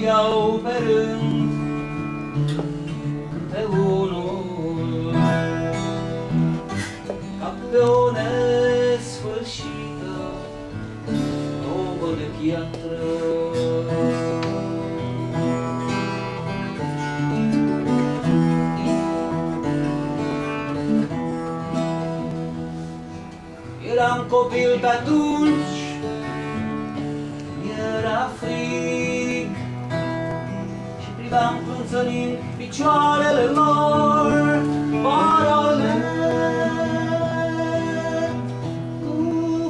iau pe rând, câte unul, ca pe o nesfârșită tobă de piatră. Eram copil pe atunci, mi-era frig și priveam plânțănind picioarele lor, parole cu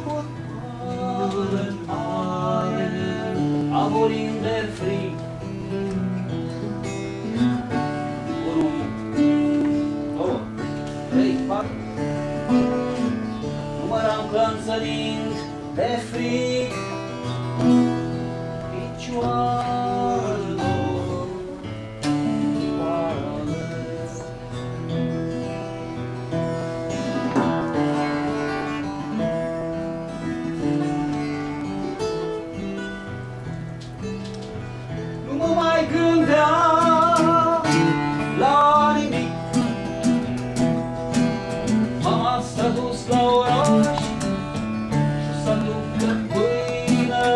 hotare mare, avorind de frig. Unu, două, trei, patru. Număram plânțănind de frig picioarelor, parale. Nu mă mai gândeam la nimic. Mama s-a dus la oraș și să aducă pâine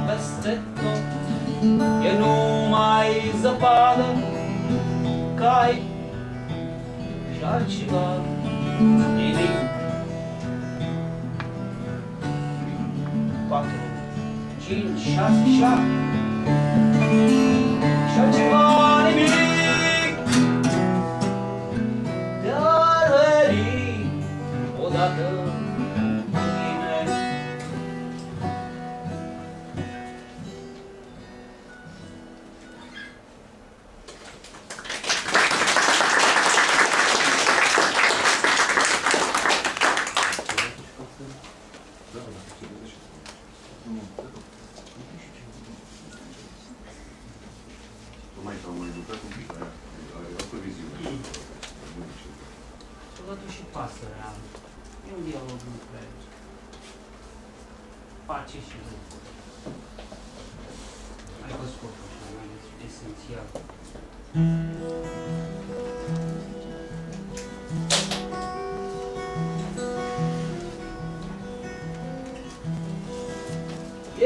peste tot. E numai zăpadă, cai și altceva nimic. 4, 5, 6, 7 și altceva nimic. Te-ar veni odată mâine. Soldatul și pasărea. E un dialog între pace și rău. Ai văzut așa, esențial.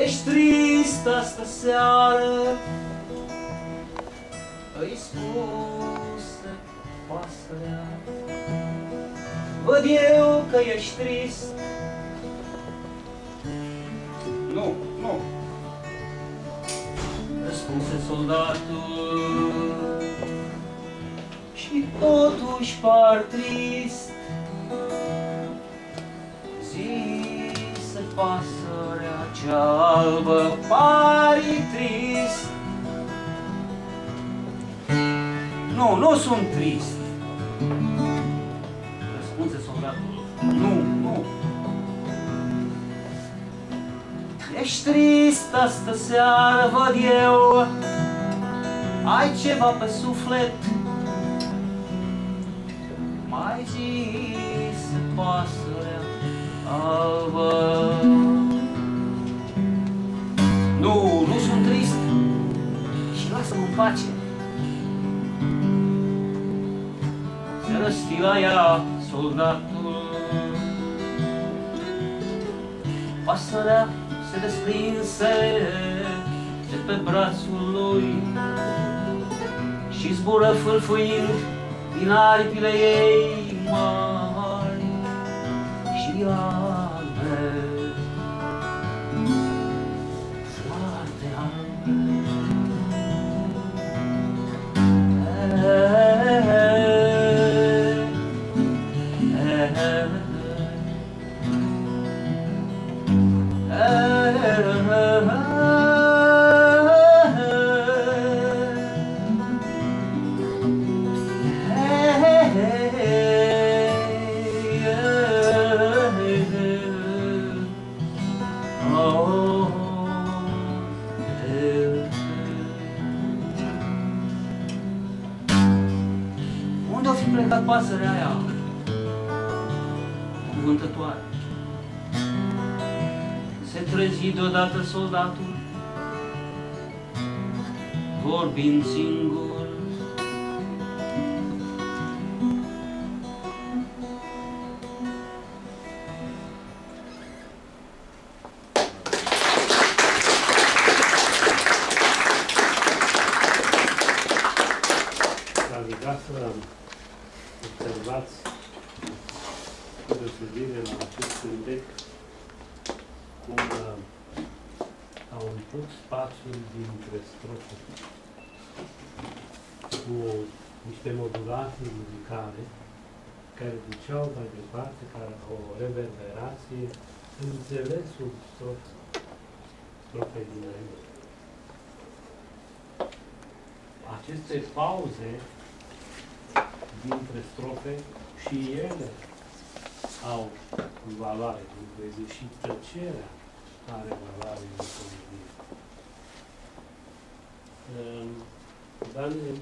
Ești trist astă seară, îi spuse pasărea. Văd eu că ești trist. Nu, nu, răspunse soldatul, și totuși par trist. Zise pasărea cea albă, pari trist. Nu, nu sunt trist, răspunse soldatul. Nu, nu. Ești trist astă seară, văd eu. Ai ceva pe suflet. Mai zise pasărea albă. Nu, nu sunt trist. Și lasă-mă în pace. Se răsti la ea soldatul. Pasărea se desprinse de pe brațul lui și zbură fâlfâind din aripile ei mari și albe, foarte albe. Unde o fi plecat pasărea aia cuvântătoare? Se trezi deodată soldatul vorbind singur. V-am rugat să observați cu deosebire la acest cântec cum au umplut spațiul dintre strofe cu niște modulații muzicale care duceau mai departe, care au o reverberație în înțelesul strofei dinainte. Aceste pauze dintre strofe și ele au valoare în poezie și tăcerea are valoare în poezie. Daniel,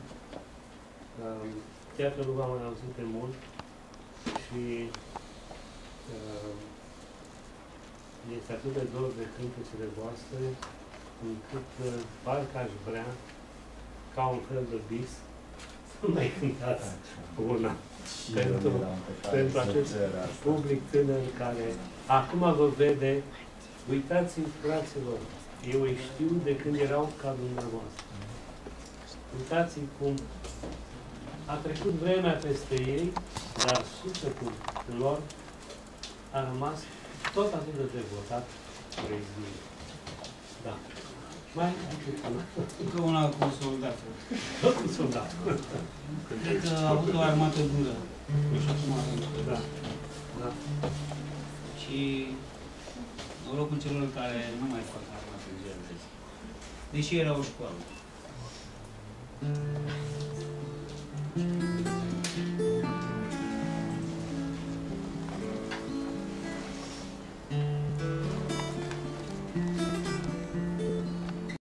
chiar că nu v-am mai auzit de mult și este atât de dor de cântecele voastre, încât parcă aș vrea, ca un fel de vis, să mai cântați una pentru acest public tânăr care acum vă vede. Uitați-vă, fraților, eu îi știu de când erau ca dumneavoastră. Uitați-vă cum a trecut vremea peste ei, dar sufletul lor a rămas tot atât de devotat poeziei. Da. Mai încât una. Încă una cu soldatul. Tot cu soldatul. Cred că a avut o armată dură. Și acum Da. Da. Și norocul celor care nu mai fac armată în ziua de azi. Deși era o școală.